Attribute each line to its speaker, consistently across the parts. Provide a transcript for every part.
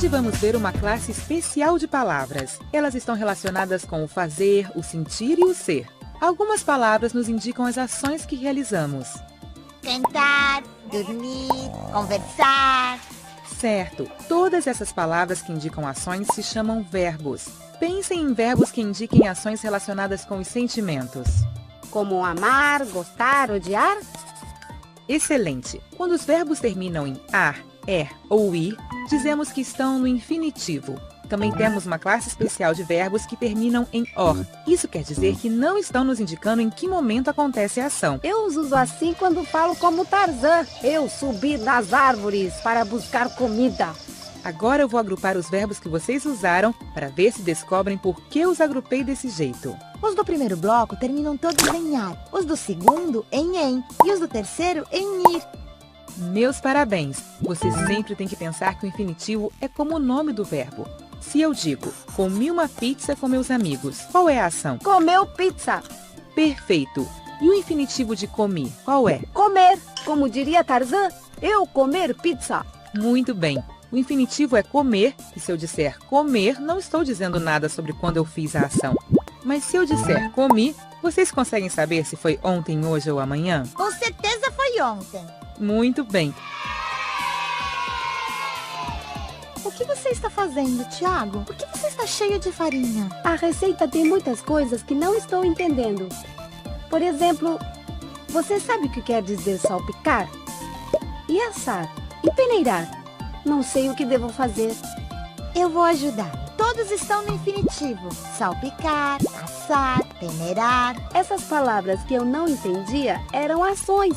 Speaker 1: Hoje vamos ver uma classe especial de palavras. Elas estão relacionadas com o fazer, o sentir e o ser. Algumas palavras nos indicam as ações que realizamos.
Speaker 2: Cantar, dormir, conversar.
Speaker 1: Certo, todas essas palavras que indicam ações se chamam verbos. Pensem em verbos que indiquem ações relacionadas com os sentimentos.
Speaker 3: Como amar, gostar, odiar?
Speaker 1: Excelente! Quando os verbos terminam em ar, ou ir, dizemos que estão no infinitivo. Também temos uma classe especial de verbos que terminam em or. Isso quer dizer que não estão nos indicando em que momento acontece a ação.
Speaker 3: Eu os uso assim quando falo como Tarzan. Eu subi nas árvores para buscar comida.
Speaker 1: Agora eu vou agrupar os verbos que vocês usaram para ver se descobrem por que os agrupei desse jeito.
Speaker 2: Os do primeiro bloco terminam todos em ar, os do segundo em e os do terceiro em ir.
Speaker 1: Meus parabéns! Você sempre tem que pensar que o infinitivo é como o nome do verbo. Se eu digo, comi uma pizza com meus amigos, qual é a ação?
Speaker 3: Comeu pizza.
Speaker 1: Perfeito! E o infinitivo de comi, qual é?
Speaker 3: Comer. Como diria Tarzan, eu comer pizza.
Speaker 1: Muito bem! O infinitivo é comer, e se eu disser comer, não estou dizendo nada sobre quando eu fiz a ação. Mas se eu disser comi, vocês conseguem saber se foi ontem, hoje ou amanhã?
Speaker 2: Com certeza foi ontem.
Speaker 1: Muito bem!
Speaker 2: O que você está fazendo, Tiago? Por que você está cheio de farinha?
Speaker 3: A receita tem muitas coisas que não estou entendendo. Por exemplo, você sabe o que quer dizer salpicar? E assar? E peneirar? Não sei o que devo fazer.
Speaker 2: Eu vou ajudar. Todos estão no infinitivo. Salpicar, assar, peneirar.
Speaker 3: Essas palavras que eu não entendia eram ações.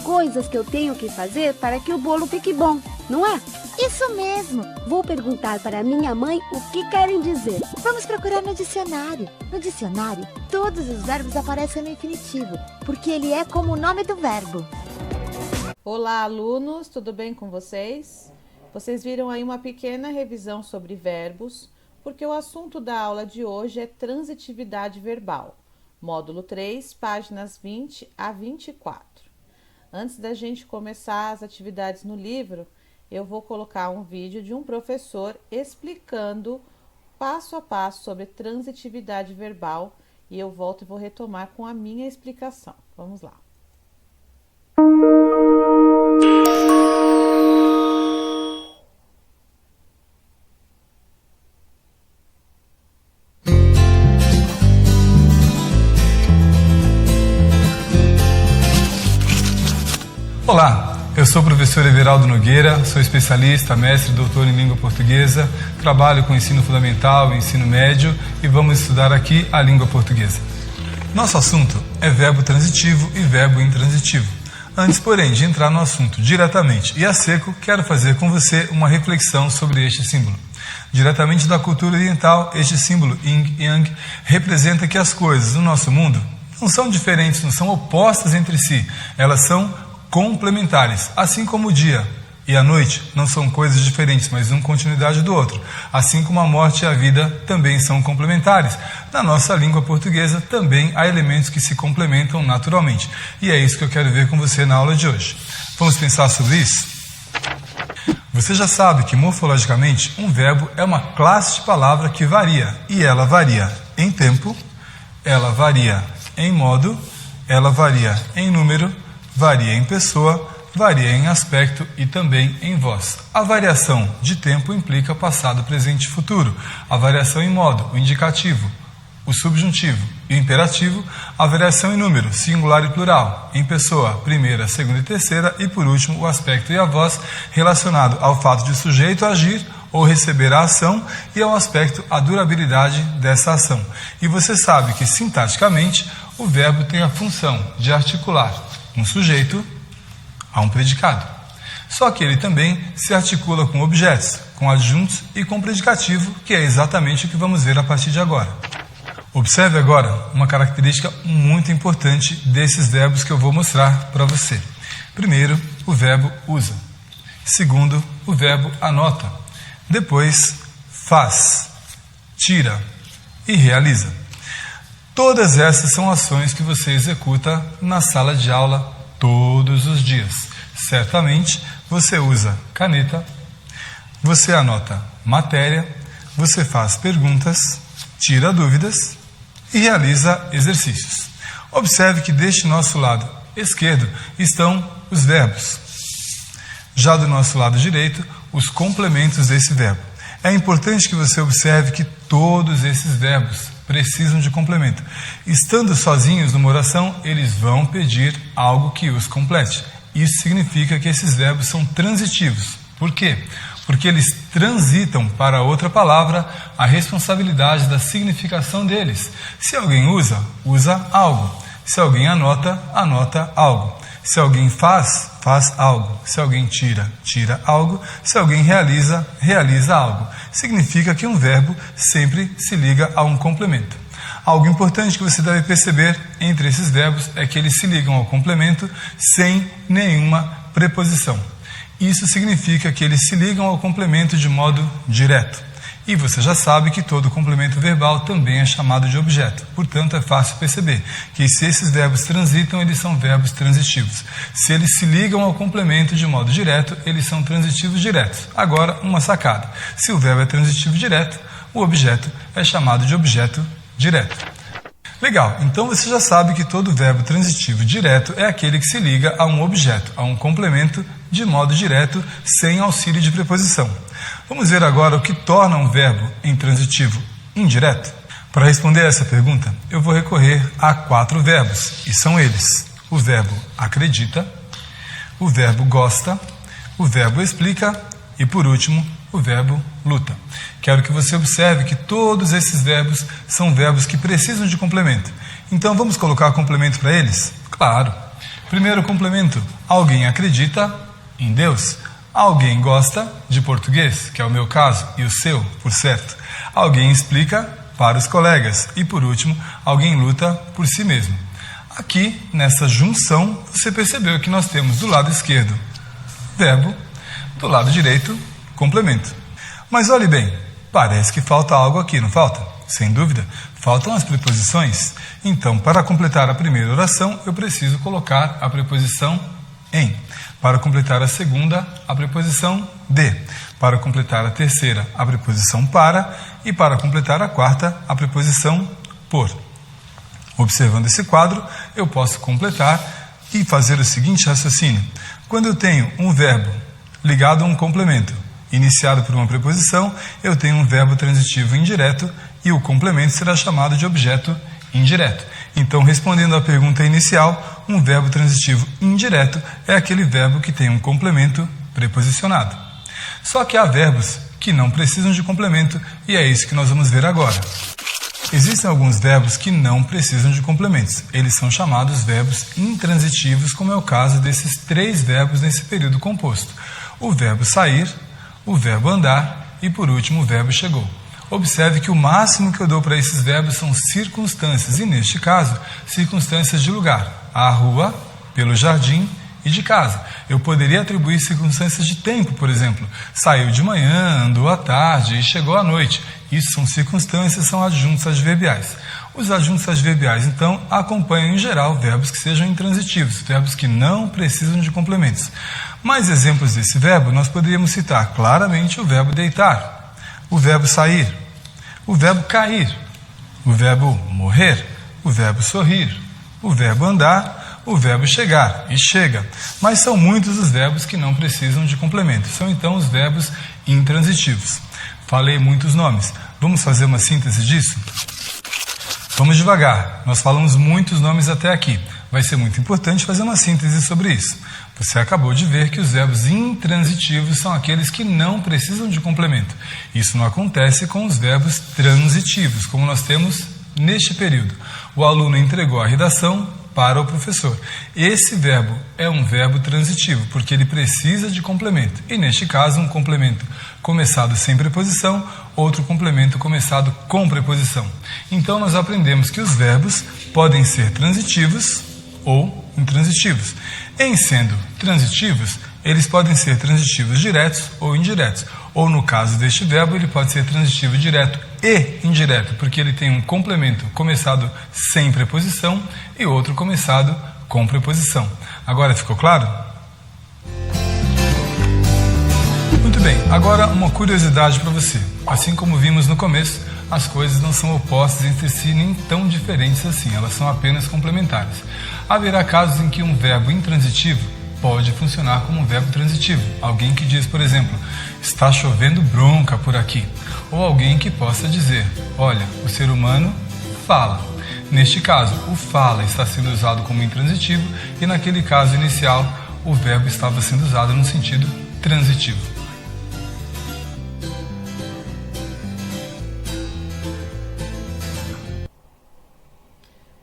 Speaker 3: Coisas que eu tenho que fazer para que o bolo fique bom, não é?
Speaker 2: Isso mesmo.
Speaker 3: Vou perguntar para minha mãe o que querem dizer.
Speaker 2: Vamos procurar no dicionário. No dicionário, todos os verbos aparecem no infinitivo, porque ele é como o nome do verbo.
Speaker 4: Olá, alunos, tudo bem com vocês? Vocês viram aí uma pequena revisão sobre verbos, porque o assunto da aula de hoje é transitividade verbal. Módulo 3, páginas 20 a 24. Antes da gente começar as atividades no livro, eu vou colocar um vídeo de um professor explicando passo a passo sobre transitividade verbal e eu volto e vou retomar com a minha explicação. Vamos lá.
Speaker 5: Olá, eu sou o professor Everaldo Nogueira, sou especialista, mestre e doutor em língua portuguesa, trabalho com ensino fundamental e ensino médio e vamos estudar aqui a língua portuguesa. Nosso assunto é verbo transitivo e verbo intransitivo. Antes, porém, de entrar no assunto diretamente e a seco, quero fazer com você uma reflexão sobre este símbolo. Diretamente da cultura oriental, este símbolo yin e yang representa que as coisas do nosso mundo não são diferentes, não são opostas entre si, elas são complementares, assim como o dia e a noite não são coisas diferentes, mas uma continuidade do outro. Assim como a morte e a vida também são complementares. Na nossa língua portuguesa também há elementos que se complementam naturalmente. E é isso que eu quero ver com você na aula de hoje. Vamos pensar sobre isso? Você já sabe que morfologicamente um verbo é uma classe de palavra que varia. E ela varia em tempo, ela varia em modo, ela varia em número, varia em pessoa, varia em aspecto e também em voz. A variação de tempo implica passado, presente e futuro. A variação em modo, o indicativo, o subjuntivo e o imperativo. A variação em número, singular e plural. Em pessoa, primeira, segunda e terceira. E por último, o aspecto e a voz, relacionado ao fato de o sujeito agir ou receber a ação e ao aspecto, a durabilidade dessa ação. E você sabe que, sintaticamente, o verbo tem a função de articular um sujeito a um predicado. Só que ele também se articula com objetos, com adjuntos e com predicativo, que é exatamente o que vamos ver a partir de agora. Observe agora uma característica muito importante desses verbos que eu vou mostrar para você. Primeiro, o verbo usa. Segundo, o verbo anota. Depois, faz, tira e realiza. Todas essas são ações que você executa na sala de aula todos os dias. Certamente você usa caneta, Você anota matéria, você faz perguntas, tira dúvidas e realiza exercícios. Observe que deste nosso lado esquerdo estão os verbos. Já do nosso lado direito, os complementos desse verbo. É importante que você observe que todos esses verbos precisam de complemento. Estando sozinhos numa oração, eles vão pedir algo que os complete. Isso significa que esses verbos são transitivos. Por quê? Porque eles transitam para outra palavra a responsabilidade da significação deles. Se alguém usa, usa algo. Se alguém anota, anota algo. Se alguém faz, faz algo. Se alguém tira, tira algo. Se alguém realiza, realiza algo. Significa que um verbo sempre se liga a um complemento. Algo importante que você deve perceber entre esses verbos é que eles se ligam ao complemento sem nenhuma preposição. Isso significa que eles se ligam ao complemento de modo direto. E você já sabe que todo complemento verbal também é chamado de objeto. Portanto, é fácil perceber que se esses verbos transitam, eles são verbos transitivos. Se eles se ligam ao complemento de modo direto, eles são transitivos diretos. Agora, uma sacada. Se o verbo é transitivo direto, o objeto é chamado de objeto direto. Legal, então você já sabe que todo verbo transitivo direto é aquele que se liga a um objeto, a um complemento de modo direto, sem auxílio de preposição. Vamos ver agora o que torna um verbo intransitivo indireto? Para responder a essa pergunta, eu vou recorrer a 4 verbos, e são eles: o verbo acredita, o verbo gosta, o verbo explica e, por último, o verbo luta. Quero que você observe que todos esses verbos são verbos que precisam de complemento. Então, vamos colocar complemento para eles? Claro. Primeiro complemento: alguém acredita em Deus. Alguém gosta de português, que é o meu caso, e o seu, por certo. Alguém explica para os colegas. E, por último, alguém luta por si mesmo. Aqui, nessa junção, você percebeu que nós temos do lado esquerdo verbo, do lado direito complemento. Mas olhe bem, parece que falta algo aqui, não falta? Sem dúvida, faltam as preposições. Então, para completar a primeira oração, eu preciso colocar a preposição em. Para completar a segunda, a preposição de. Para completar a terceira, a preposição para. E para completar a quarta, a preposição por. Observando esse quadro, eu posso completar e fazer o seguinte raciocínio. Quando eu tenho um verbo ligado a um complemento, iniciado por uma preposição, eu tenho um verbo transitivo indireto e o complemento será chamado de objeto indireto. Então, respondendo à pergunta inicial, um verbo transitivo indireto é aquele verbo que tem um complemento preposicionado. Só que há verbos que não precisam de complemento e é isso que nós vamos ver agora. Existem alguns verbos que não precisam de complementos. Eles são chamados verbos intransitivos, como é o caso desses 3 verbos nesse período composto: o verbo sair, o verbo andar e, por último, o verbo chegou. Observe que o máximo que eu dou para esses verbos são circunstâncias, e neste caso, circunstâncias de lugar: a rua, pelo jardim e de casa. Eu poderia atribuir circunstâncias de tempo, por exemplo. Saiu de manhã, andou à tarde e chegou à noite. Isso são circunstâncias, são adjuntos adverbiais. Os adjuntos adverbiais, então, acompanham em geral verbos que sejam intransitivos, verbos que não precisam de complementos. Mais exemplos desse verbo, nós poderíamos citar claramente o verbo deitar, o verbo sair, o verbo cair, o verbo morrer, o verbo sorrir, o verbo andar, o verbo chegar e chega. Mas são muitos os verbos que não precisam de complemento. São então os verbos intransitivos. Falei muitos nomes. Vamos fazer uma síntese disso? Vamos devagar. Nós falamos muitos nomes até aqui. Vai ser muito importante fazer uma síntese sobre isso. Você acabou de ver que os verbos intransitivos são aqueles que não precisam de complemento. Isso não acontece com os verbos transitivos, como nós temos neste período. O aluno entregou a redação para o professor. Esse verbo é um verbo transitivo, porque ele precisa de complemento. E neste caso, um complemento começado sem preposição, outro complemento começado com preposição. Então, nós aprendemos que os verbos podem ser transitivos ou intransitivos. Em sendo transitivos, eles podem ser transitivos diretos ou indiretos. Ou, no caso deste verbo, ele pode ser transitivo direto e indireto, porque ele tem um complemento começado sem preposição e outro começado com preposição. Agora ficou claro? Muito bem, agora uma curiosidade para você. Assim como vimos no começo, as coisas não são opostas entre si nem tão diferentes assim, elas são apenas complementares. Haverá casos em que um verbo intransitivo pode funcionar como um verbo transitivo. Alguém que diz, por exemplo, está chovendo bronca por aqui. Ou alguém que possa dizer, olha, o ser humano fala. Neste caso, o fala está sendo usado como intransitivo e naquele caso inicial, o verbo estava sendo usado no sentido transitivo.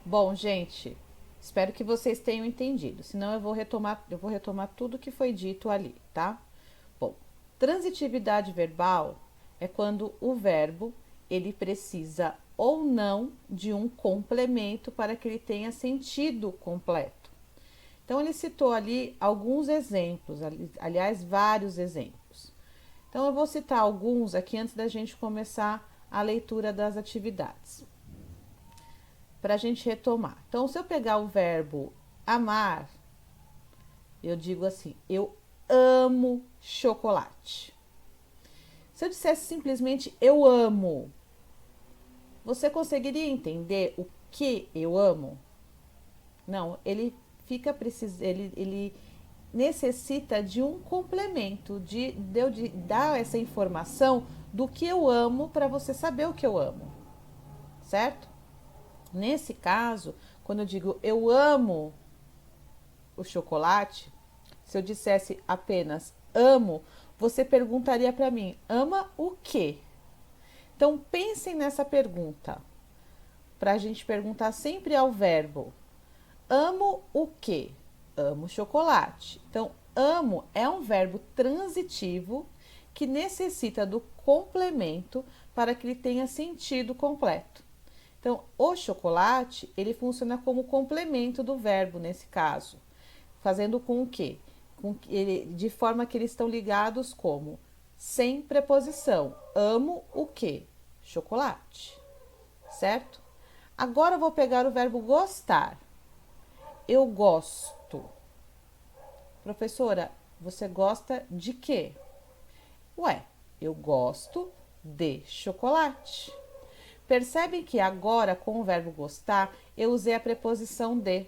Speaker 4: Bom, gente, espero que vocês tenham entendido, senão eu vou retomar tudo que foi dito ali, tá? Bom, transitividade verbal é quando o verbo, ele precisa ou não de um complemento para que ele tenha sentido completo. Então, ele citou ali alguns exemplos, aliás, vários exemplos. Então, eu vou citar alguns aqui antes da gente começar a leitura das atividades, para a gente retomar. Então, se eu pegar o verbo amar, eu digo assim, eu amo chocolate. Se eu dissesse simplesmente eu amo, você conseguiria entender o que eu amo? Não, ele necessita de um complemento, de dar essa informação do que eu amo para você saber o que eu amo, certo? Nesse caso, quando eu digo eu amo o chocolate, se eu dissesse apenas amo, você perguntaria para mim, ama o quê? Então, pensem nessa pergunta, para a gente perguntar sempre ao verbo. Amo o quê? Amo chocolate. Então, amo é um verbo transitivo que necessita do complemento para que ele tenha sentido completo. Então, o chocolate, ele funciona como complemento do verbo nesse caso, fazendo com que de forma que eles estão ligados como sem preposição. Amo o quê? Chocolate, certo? Agora eu vou pegar o verbo gostar. Eu gosto. Professora, você gosta de quê? Ué, eu gosto de chocolate. Percebem que agora, com o verbo gostar, eu usei a preposição de.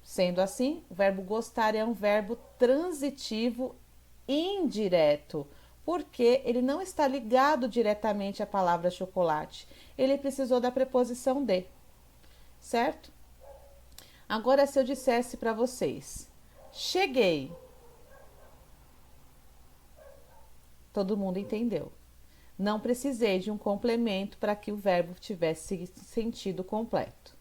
Speaker 4: Sendo assim, o verbo gostar é um verbo transitivo indireto, porque ele não está ligado diretamente à palavra chocolate. Ele precisou da preposição de, certo? Agora, se eu dissesse para vocês, cheguei. Todo mundo entendeu. Não precisei de um complemento para que o verbo tivesse sentido completo.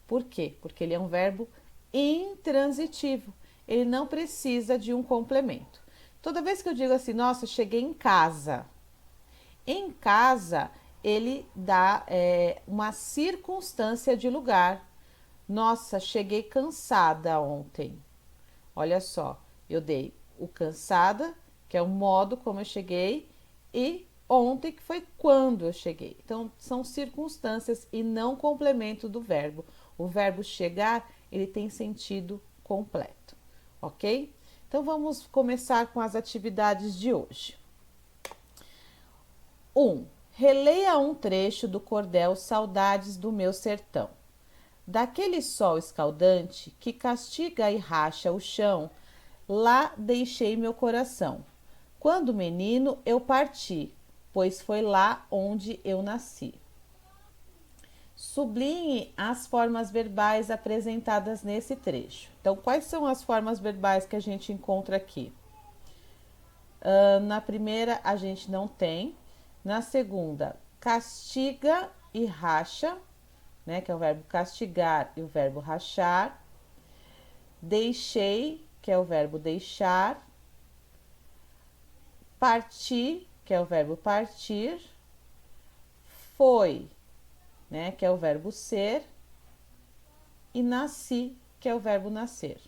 Speaker 4: Por quê? Porque ele é um verbo intransitivo. Ele não precisa de um complemento. Toda vez que eu digo assim, nossa, cheguei em casa. Em casa, ele dá uma circunstância de lugar. Nossa, cheguei cansada ontem. Olha só, eu dei o cansada, que é o modo como eu cheguei, e ontem, que foi quando eu cheguei. Então, são circunstâncias e não complemento do verbo. O verbo chegar, ele tem sentido completo, ok? Então, vamos começar com as atividades de hoje. 1. Releia um trecho do cordel Saudades do Meu Sertão. Daquele sol escaldante que castiga e racha o chão, lá deixei meu coração. Quando menino eu parti, pois foi lá onde eu nasci. Sublinhe as formas verbais apresentadas nesse trecho. Então, quais são as formas verbais que a gente encontra aqui? Na primeira, a gente não tem. Na segunda, castiga e racha, né, que é o verbo castigar e o verbo rachar. Deixei, que é o verbo deixar. Parti, que é o verbo partir. Foi, né, que é o verbo ser. E nasci, que é o verbo nascer.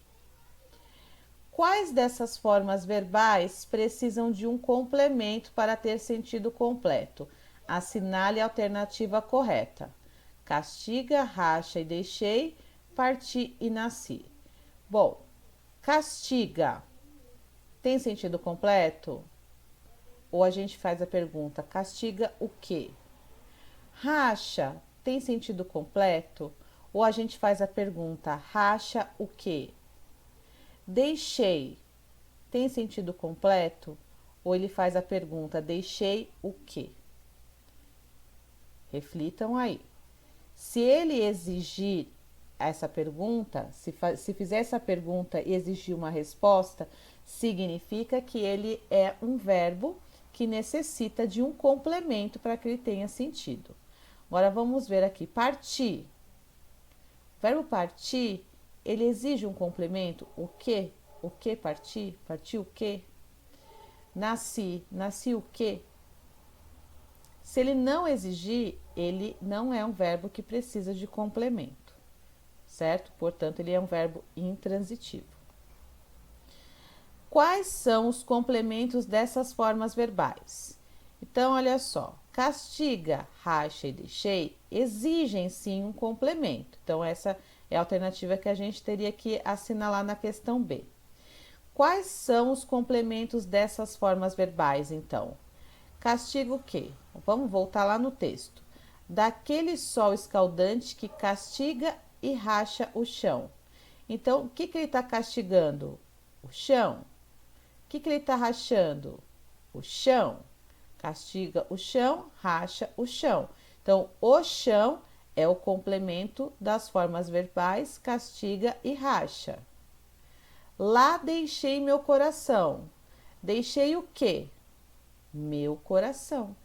Speaker 4: Quais dessas formas verbais precisam de um complemento para ter sentido completo? Assinale a alternativa correta. Castiga, racha e deixei, parti e nasci. Bom, castiga tem sentido completo? ou a gente faz a pergunta castiga o quê? Racha tem sentido completo, ou a gente faz a pergunta racha o quê? Deixei tem sentido completo, ou ele faz a pergunta deixei o quê? Reflitam aí. Se ele exigir essa pergunta, se fizer essa pergunta e exigir uma resposta, significa que ele é um verbo que necessita de um complemento para que ele tenha sentido. Agora vamos ver aqui, partir. O verbo partir, ele exige um complemento, o quê? O que partir? Partir o quê? Nasci, nasci o quê? Se ele não exigir, ele não é um verbo que precisa de complemento, certo? Portanto, ele é um verbo intransitivo. Quais são os complementos dessas formas verbais? Então, olha só, castiga, racha e deixei exigem sim um complemento. Então, essa é a alternativa que a gente teria que assinalar na questão B. Quais são os complementos dessas formas verbais, então? Castiga o quê? Vamos voltar lá no texto. Daquele sol escaldante que castiga e racha o chão. Então, o que ele está castigando? O chão. O que ele está rachando? O chão. Castiga o chão, racha o chão. Então, o chão é o complemento das formas verbais castiga e racha. Lá deixei meu coração. Deixei o quê? Meu coração.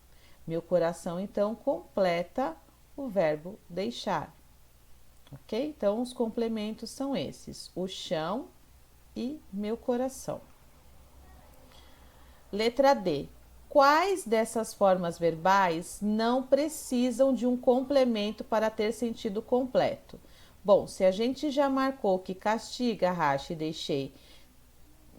Speaker 4: Meu coração, então, completa o verbo deixar. Ok? Então, os complementos são esses: o chão e meu coração. Letra D. Quais dessas formas verbais não precisam de um complemento para ter sentido completo? Bom, se a gente já marcou que castiga, racha e deixei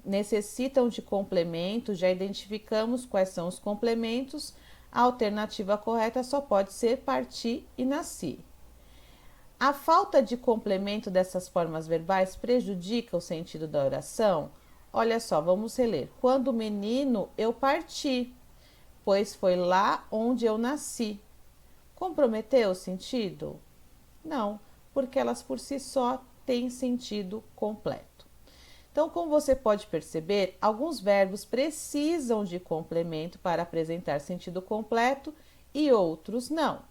Speaker 4: necessitam de complemento, já identificamos quais são os complementos, a alternativa correta só pode ser partir e nasci. A falta de complemento dessas formas verbais prejudica o sentido da oração? Olha só, vamos reler. Quando menino, eu parti, pois foi lá onde eu nasci. Comprometeu o sentido? Não, porque elas por si só têm sentido completo. Então, como você pode perceber, alguns verbos precisam de complemento para apresentar sentido completo e outros não.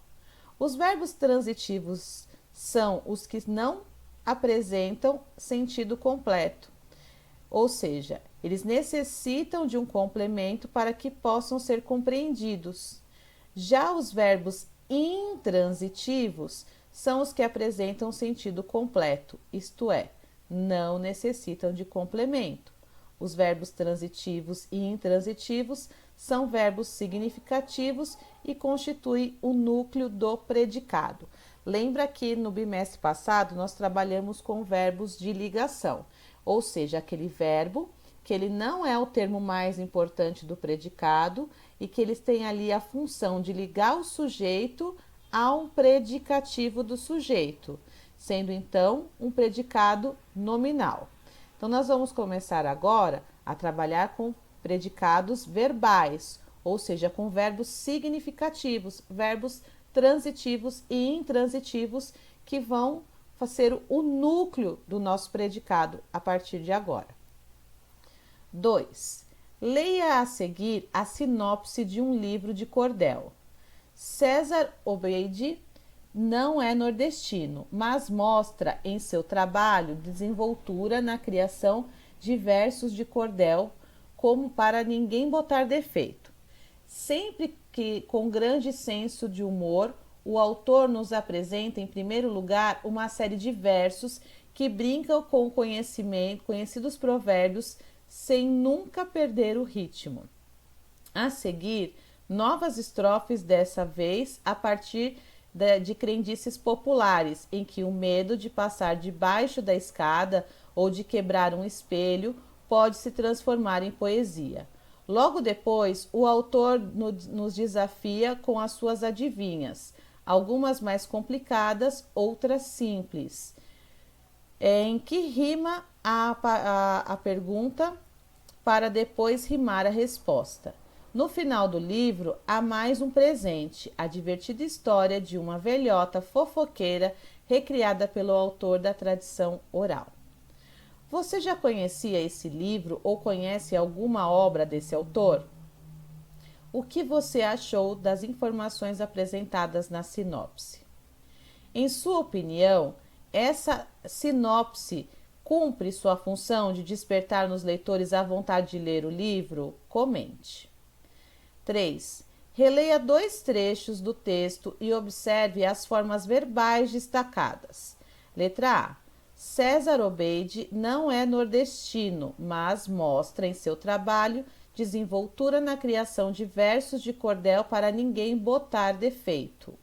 Speaker 4: Os verbos transitivos são os que não apresentam sentido completo, ou seja, eles necessitam de um complemento para que possam ser compreendidos. Já os verbos intransitivos são os que apresentam sentido completo, isto é, não necessitam de complemento. Os verbos transitivos e intransitivos são verbos significativos e constituem o núcleo do predicado. Lembra que no bimestre passado nós trabalhamos com verbos de ligação, ou seja, aquele verbo que ele não é o termo mais importante do predicado e que eles têm ali a função de ligar o sujeito a um predicativo do sujeito, sendo então um predicado nominal. Então, nós vamos começar agora a trabalhar com predicados verbais, ou seja, com verbos significativos, verbos transitivos e intransitivos, que vão ser o núcleo do nosso predicado a partir de agora. 2. Leia a seguir a sinopse de um livro de cordel. César Obeide não é nordestino, mas mostra em seu trabalho desenvoltura na criação de versos de cordel, como para ninguém botar defeito. Sempre que, com grande senso de humor, o autor nos apresenta, em primeiro lugar, uma série de versos que brincam com o conhecidos provérbios, sem nunca perder o ritmo. A seguir, novas estrofes, dessa vez a partir de crendices populares, em que o medo de passar debaixo da escada ou de quebrar um espelho pode se transformar em poesia. Logo depois, o autor nos desafia com as suas adivinhas, algumas mais complicadas, outras simples, em que rima a pergunta para depois rimar a resposta. No final do livro, há mais um presente, a divertida história de uma velhota fofoqueira recriada pelo autor da tradição oral. Você já conhecia esse livro ou conhece alguma obra desse autor? O que você achou das informações apresentadas na sinopse? Em sua opinião, essa sinopse cumpre sua função de despertar nos leitores a vontade de ler o livro? Comente. 3. Releia 2 trechos do texto e observe as formas verbais destacadas. Letra A. César Obeide não é nordestino, mas mostra em seu trabalho desenvoltura na criação de versos de cordel para ninguém botar defeito.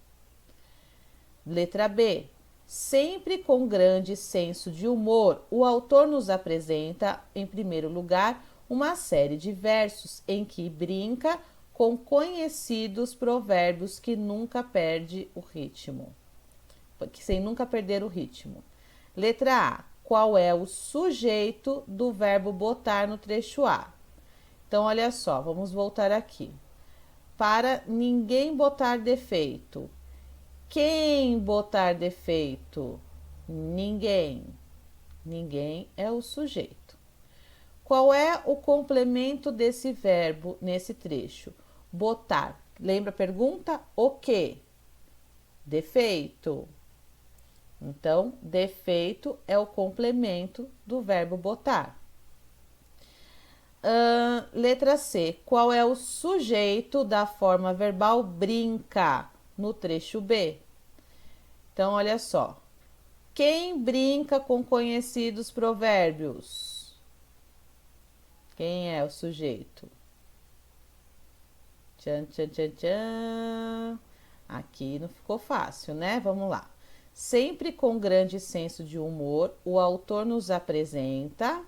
Speaker 4: Letra B. Sempre com grande senso de humor, o autor nos apresenta, em primeiro lugar, uma série de versos em que brinca com conhecidos provérbios que nunca perde o ritmo. Sem nunca perder o ritmo. Letra A. Qual é o sujeito do verbo botar no trecho A? Então, olha só, vamos voltar aqui. Para ninguém botar defeito. Quem botar defeito? Ninguém. Ninguém é o sujeito. Qual é o complemento desse verbo nesse trecho? Botar. Lembra a pergunta? O quê? Defeito. Então, defeito é o complemento do verbo botar. Letra C. Qual é o sujeito da forma verbal brinca no trecho B? Então, olha só. Quem brinca com conhecidos provérbios? Quem é o sujeito? Tchan, tchan, tchan, tchan. Aqui não ficou fácil, né? Vamos lá. Sempre com grande senso de humor, o autor nos apresenta,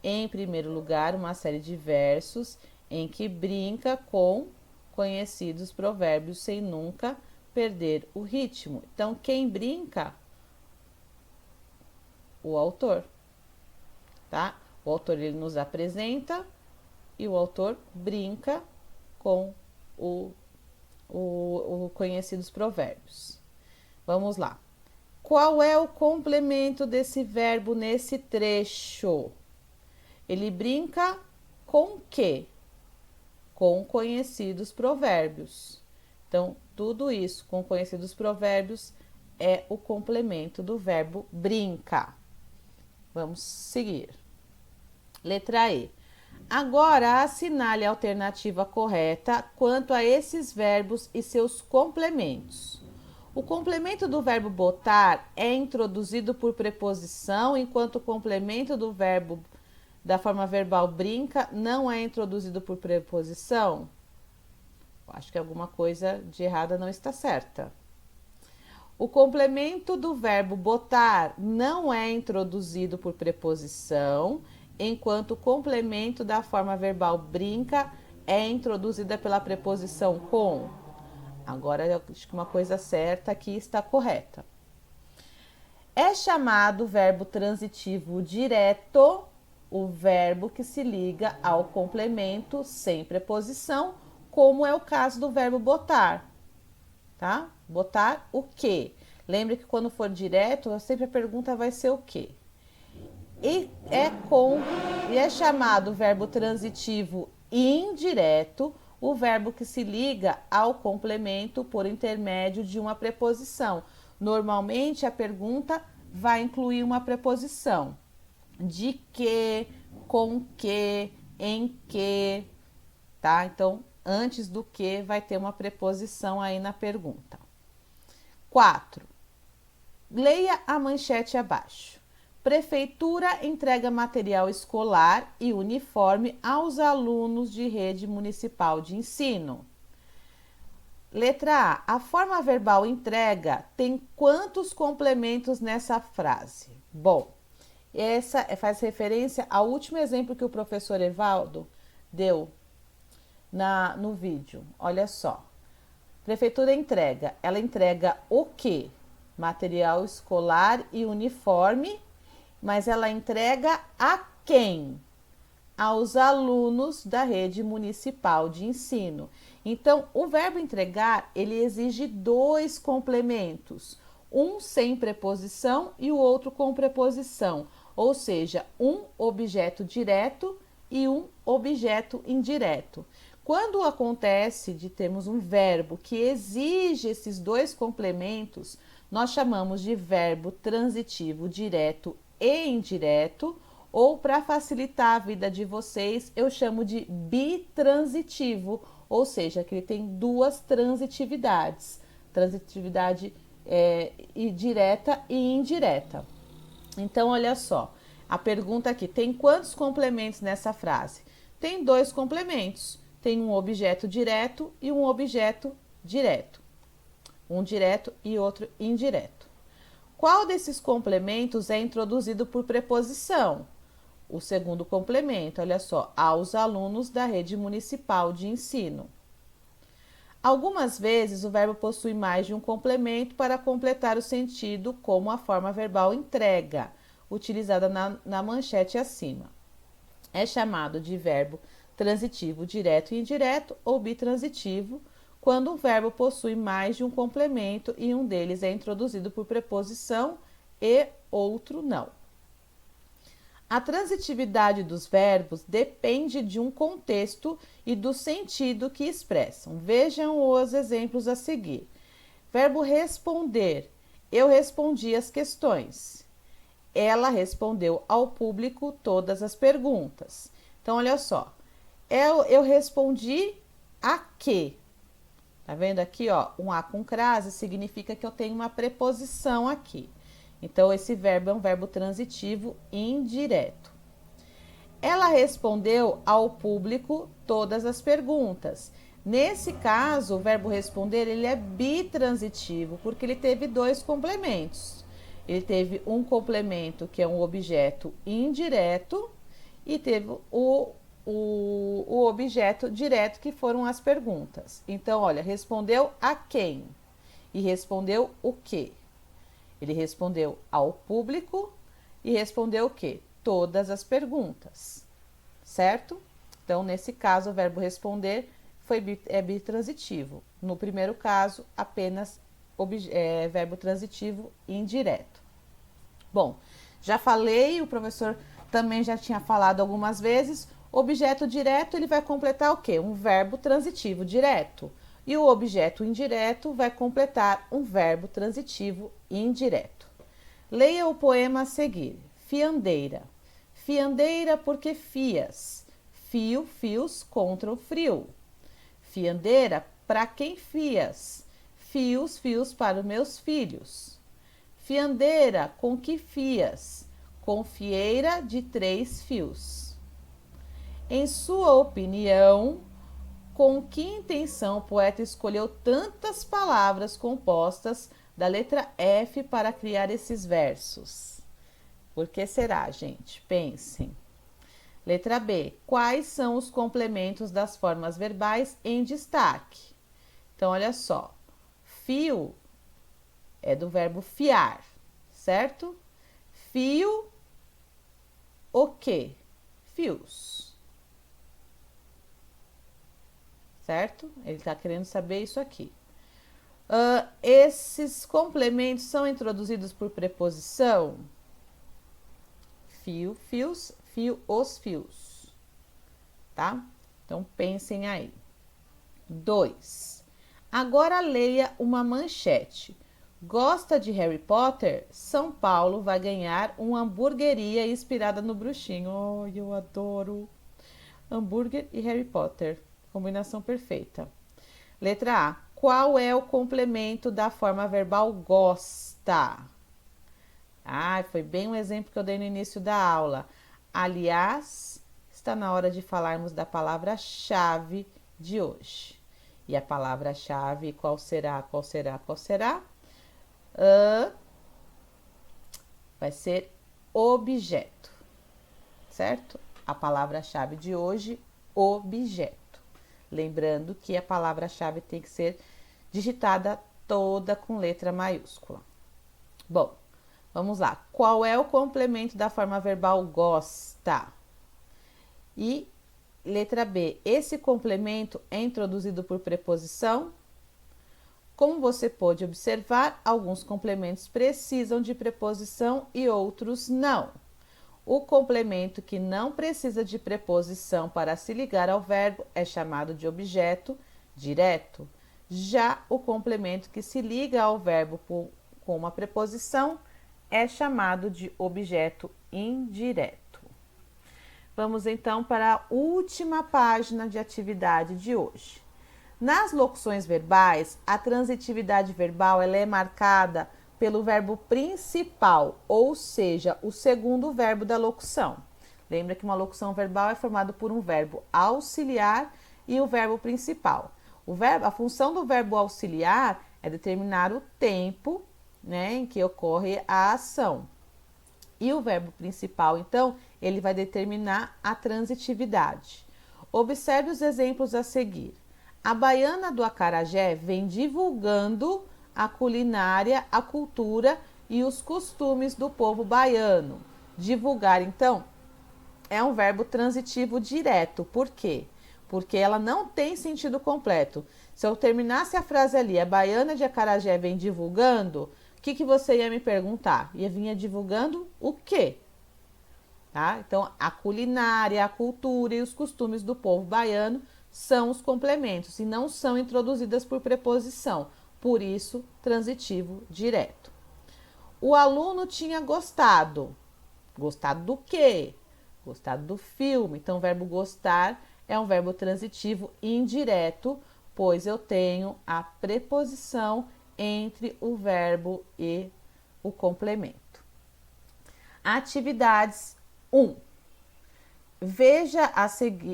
Speaker 4: em primeiro lugar, uma série de versos em que brinca com conhecidos provérbios sem nunca perder o ritmo. Então, quem brinca? O autor, tá? O autor ele nos apresenta e o autor brinca com o conhecidos provérbios. Vamos lá. Qual é o complemento desse verbo nesse trecho? Ele brinca com quê? Com conhecidos provérbios. Então, tudo isso com conhecidos provérbios é o complemento do verbo brinca. Vamos seguir. Letra E. Agora, assinale a alternativa correta quanto a esses verbos e seus complementos. O complemento do verbo botar é introduzido por preposição, enquanto o complemento do verbo da forma verbal brinca não é introduzido por preposição. Acho que alguma coisa de errada não está certa. O complemento do verbo botar não é introduzido por preposição, enquanto o complemento da forma verbal brinca é introduzida pela preposição com. Agora, eu acho que uma coisa certa aqui está correta. É chamado verbo transitivo direto o verbo que se liga ao complemento sem preposição, como é o caso do verbo botar, tá? Botar o quê? Lembre que quando for direto, sempre a pergunta vai ser o quê? E é chamado verbo transitivo indireto o verbo que se liga ao complemento por intermédio de uma preposição. Normalmente, a pergunta vai incluir uma preposição. De que, com que, em que, tá? Então, antes do que, vai ter uma preposição aí na pergunta. 4. Leia a manchete abaixo. Prefeitura entrega material escolar e uniforme aos alunos de rede municipal de ensino. Letra A. A forma verbal entrega tem quantos complementos nessa frase? Bom, essa faz referência ao último exemplo que o professor Evaldo deu no vídeo. Olha só. Prefeitura entrega. Ela entrega o quê? Material escolar e uniforme. Mas ela entrega a quem? aos alunos da rede municipal de ensino. Então, o verbo entregar, ele exige dois complementos, um sem preposição e o outro com preposição, ou seja, um objeto direto e um objeto indireto. Quando acontece de termos um verbo que exige esses dois complementos, nós chamamos de verbo transitivo direto e indireto, ou para facilitar a vida de vocês, eu chamo de bitransitivo, ou seja, que ele tem duas transitividades, transitividade direta e indireta. Então, olha só, a pergunta aqui, tem quantos complementos nessa frase? Tem dois complementos, tem um objeto direto e um objeto direto. Um direto e outro indireto. Qual desses complementos é introduzido por preposição? O segundo complemento, olha só, aos alunos da rede municipal de ensino. Algumas vezes o verbo possui mais de um complemento para completar o sentido, como a forma verbal entrega, utilizada na manchete acima. É chamado de verbo transitivo direto e indireto ou bitransitivo, quando um verbo possui mais de um complemento e um deles é introduzido por preposição e outro não. A transitividade dos verbos depende de um contexto e do sentido que expressam. Vejam os exemplos a seguir. Verbo responder. Eu respondi as questões. Ela respondeu ao público todas as perguntas. Então, olha só. Eu respondi a quê? Tá vendo aqui, ó? Um a com crase significa que eu tenho uma preposição aqui. Então, esse verbo é um verbo transitivo indireto. Ela respondeu ao público todas as perguntas. Nesse caso, o verbo responder, ele é bitransitivo, porque ele teve dois complementos. Ele teve um complemento, que é um objeto indireto, e teve o objeto direto, que foram as perguntas. Então, olha, respondeu a quem? E respondeu o quê? Ele respondeu ao público e respondeu o quê? Todas as perguntas, certo? Então, nesse caso, o verbo responder é bitransitivo. No primeiro caso, apenas verbo transitivo indireto. Bom, já falei, o professor também já tinha falado algumas vezes, objeto direto, ele vai completar o quê? Um verbo transitivo direto. E o objeto indireto vai completar um verbo transitivo indireto. Leia o poema a seguir. Fiandeira. Fiandeira porque fias. Fio, fios contra o frio. Fiandeira, para quem fias? Fios, fios para os meus filhos. Fiandeira, com que fias? Com fieira de 3 fios. Em sua opinião, com que intenção o poeta escolheu tantas palavras compostas da letra F para criar esses versos? Por que será, gente? Pensem. Letra B. Quais são os complementos das formas verbais em destaque? Então, olha só. Fio é do verbo fiar, certo? Fio, o quê? Fios. Certo? Ele está querendo saber isso aqui. Esses complementos são introduzidos por preposição? Fio, fios, fio, os fios. Tá? Então, pensem aí. 2. Agora leia uma manchete. Gosta de Harry Potter? São Paulo vai ganhar uma hamburgueria inspirada no bruxinho. Oh, eu adoro hambúrguer e Harry Potter. Combinação perfeita. Letra A. Qual é o complemento da forma verbal gosta? Foi bem um exemplo que eu dei no início da aula. Aliás, está na hora de falarmos da palavra-chave de hoje. E a palavra-chave, qual será? Qual será? Qual será? Vai ser objeto, certo? A palavra-chave de hoje, objeto. Lembrando que a palavra-chave tem que ser digitada toda com letra maiúscula. Bom, vamos lá. Qual é o complemento da forma verbal gosta? E letra B, esse complemento é introduzido por preposição? Como você pode observar, alguns complementos precisam de preposição e outros não. O complemento que não precisa de preposição para se ligar ao verbo é chamado de objeto direto. Já o complemento que se liga ao verbo com uma preposição é chamado de objeto indireto. Vamos então para a última página de atividade de hoje. Nas locuções verbais, a transitividade verbal ela é marcada pelo verbo principal, ou seja, o segundo verbo da locução. Lembra que uma locução verbal é formada por um verbo auxiliar e o verbo principal. A função do verbo auxiliar é determinar o tempo, né, em que ocorre a ação. E o verbo principal, então, ele vai determinar a transitividade. Observe os exemplos a seguir. A baiana do acarajé vem divulgando a culinária, a cultura e os costumes do povo baiano. Divulgar, então, é um verbo transitivo direto. Por quê? Porque ela não tem sentido completo. Se eu terminasse a frase ali, a baiana de acarajé vem divulgando, o que você ia me perguntar? Ia vir divulgando o quê? Tá? Então, a culinária, a cultura e os costumes do povo baiano são os complementos e não são introduzidas por preposição, por isso, transitivo direto. O aluno tinha gostado. Gostado do quê? Gostado do filme. Então, o verbo gostar é um verbo transitivo indireto, pois eu tenho a preposição entre o verbo e o complemento. Atividades 1. Veja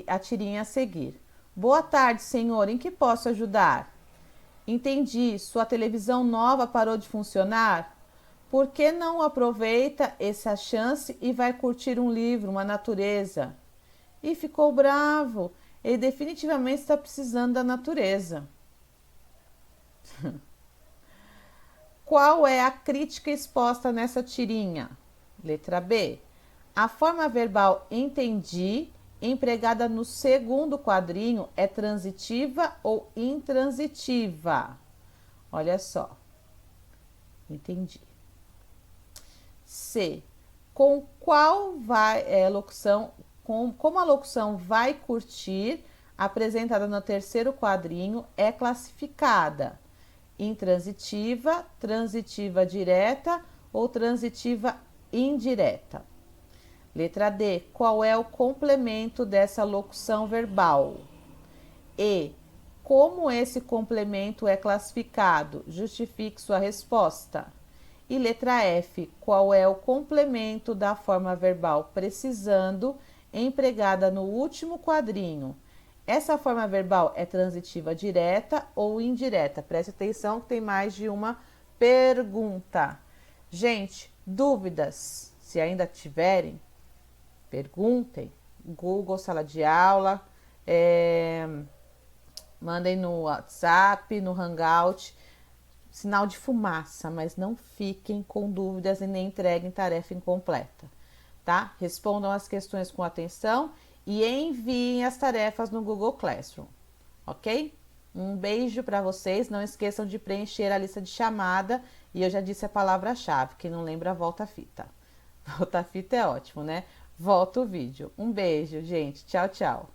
Speaker 4: a tirinha a seguir. Boa tarde, senhor. Em que posso ajudar? Entendi. Sua televisão nova parou de funcionar? Por que não aproveita essa chance e vai curtir um livro, uma natureza? E ficou bravo. Ele definitivamente está precisando da natureza. Qual é a crítica exposta nessa tirinha? Letra B. A forma verbal entendi, empregada no segundo quadrinho, é transitiva ou intransitiva? Olha só. Entendi. C. Com qual locução, como a locução vai curtir, apresentada no terceiro quadrinho, é classificada? Intransitiva, transitiva direta ou transitiva indireta? Letra D. Qual é o complemento dessa locução verbal? E. Como esse complemento é classificado? Justifique sua resposta. E letra F. Qual é o complemento da forma verbal precisando, empregada no último quadrinho? Essa forma verbal é transitiva direta ou indireta? Preste atenção que tem mais de uma pergunta. Gente, dúvidas, se ainda tiverem, perguntem. Google, sala de aula, mandem no WhatsApp, no Hangout, sinal de fumaça, mas não fiquem com dúvidas e nem entreguem tarefa incompleta, tá? Respondam as questões com atenção e enviem as tarefas no Google Classroom, ok? Um beijo para vocês, não esqueçam de preencher a lista de chamada e eu já disse a palavra-chave, quem não lembra, volta a fita. Volta a fita é ótimo, né? Volta o vídeo. Um beijo, gente. Tchau, tchau.